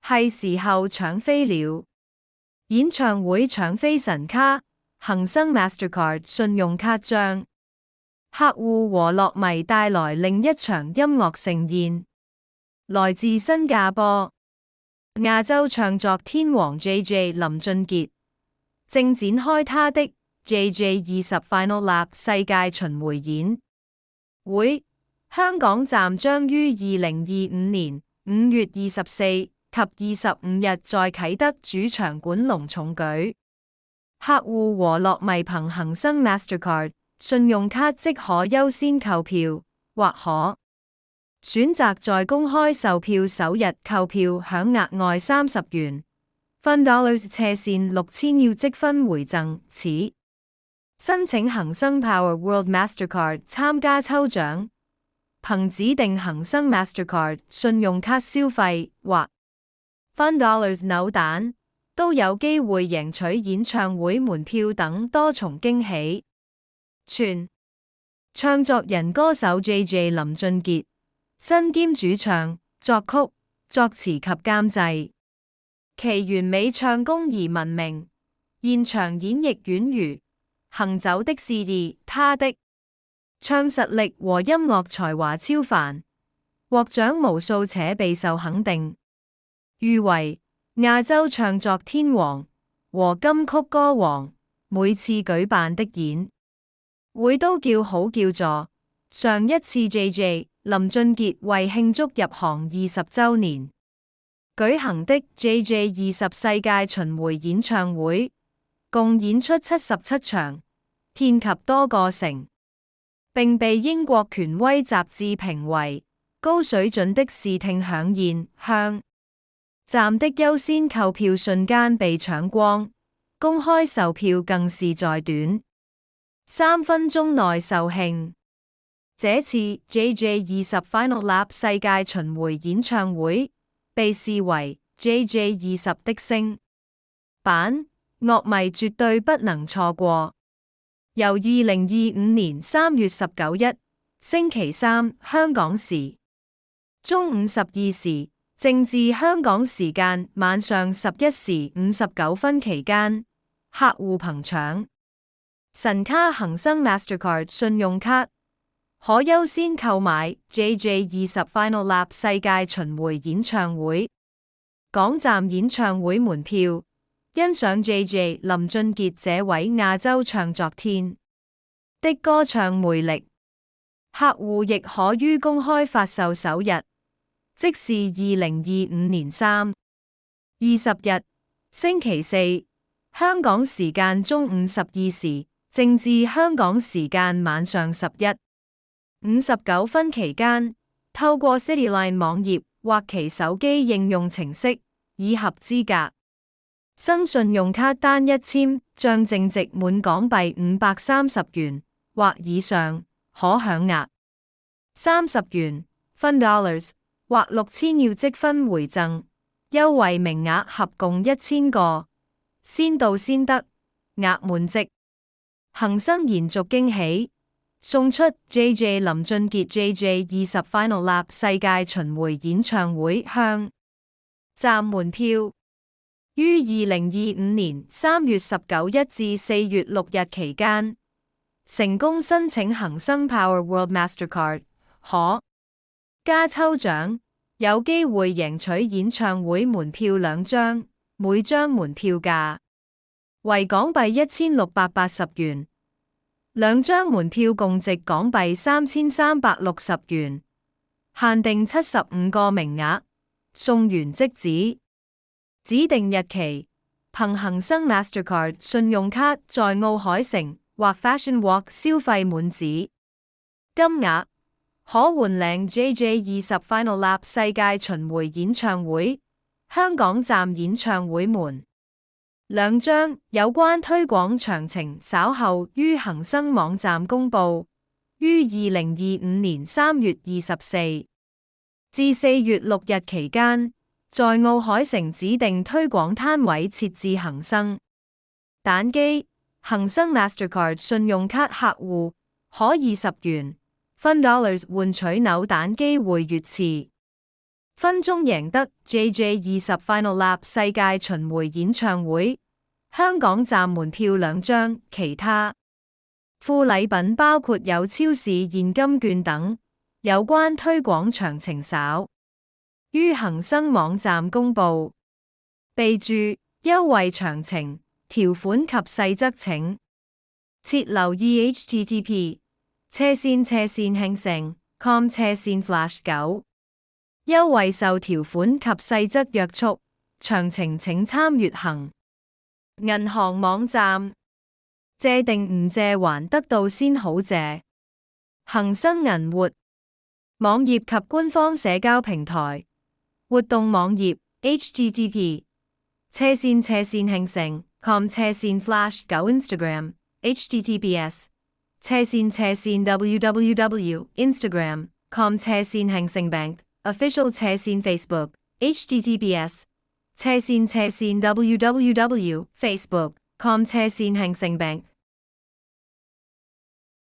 係時候搶飛了！演唱會搶飛神卡，恒生 Mastercard 信用卡將客戶和樂迷帶來另一場音樂盛宴。來自新加坡亞洲唱作天王 JJ 林俊傑正展開他的 JJ20 Final Lap 世界巡迴演會，香港站將於2025年5月24及25日在啟德主場館隆重舉。客戶和樂迷憑恒生 Mastercard 信用卡即可優先購票，或可選擇在公開售票首日購票享額外30元$斜線6000要積分回贈。此申請恒生 Power World Mastercard 參加抽獎，憑指定恒生 Mastercard 信用卡消費或$扭蛋，都有機會贏取演唱會門票等多重驚喜。全唱作人歌手 JJ 林俊傑，身兼主唱、作曲、作詞及監製，其完美唱功而聞名。現場演繹宛如行走的 CD， 他的唱實力和音樂才華超凡，獲獎無數且備受肯定。譽為亞洲唱作天王和金曲歌王，每次舉辦的演會都叫好叫座。上一次 JJ 林俊傑為慶祝入行20週年舉行的 JJ20 世界巡迴演唱會，共演出77場，遍及多個城，並被英國權威雜誌評為高水準的視聽饗宴。向站的優先購票瞬間被搶光，公開售票更是在短3分鐘內售罄。這次 JJ20 Final Lap 世界巡迴演唱會被視為 JJ20 的升版，樂迷絕對不能錯過。由2025年3月19日星期三香港時中午12時，正至香港時間晚上11時59分期間，客戶憑搶神卡恒生 Mastercard 信用卡，可優先購買 JJ20 Final Lap 世界巡迴演唱會港站演唱會門票，欣賞 JJ 林俊傑這位亞洲唱作天的歌唱魅力。客戶亦可於公開發售首日，即是2025年3月20日星期四香港時間中午12時，正至香港時間晚上11時59分期間，透過 CityLine 網頁或其手機應用程式，以合資格新信用卡單一簽將淨值滿港幣530元或以上，可享額30元$或6000要積分回贈。優惠名額合共1000個，先到先得，額滿即恒生延續驚喜，送出 JJ 林俊傑 JJ20 Final Lap 世界巡迴演唱會向站門票，於2025年3月19日至4月6日期間，成功申請恒生 Power World Mastercard， 可加抽獎，有機會贏取演唱會門票2張，每張門票價為港幣1680元，2張門票共值港幣3360元，限定75個名額，送完即止。指定日期，憑恒生 Mastercard 信用卡在奧海城或 Fashion Walk 消費滿值，金額可換領 JJ20 Final Lap 世界巡迴演唱會香港站演唱會門2張。有關推廣詳情稍後於恒生網站公佈，於2025年3月24至4月6日期間，在奧海城指定推廣攤位設置恒生蛋機，恒生 Mastercard 信用卡客戶可20元$換取扭蛋機會月次。分鐘贏得 JJ20 Final Lap 世界巡迴演唱會，香港站門票2張，其他附禮品包括有超市現金券等。有關推廣詳情稍於恒生網站公布。備註：優惠詳情、條款及細則請切留意 http://com/flash9 優惠受條款及細則約束，詳情請參閱行銀行網站。借定唔借還得到先好借。恒生銀活網頁及官方社交平台活動網頁 http://com/flash9 Instagram https://www.instagram.com/Hang Bank Official Facebook https://www.facebook.com/Hang Bank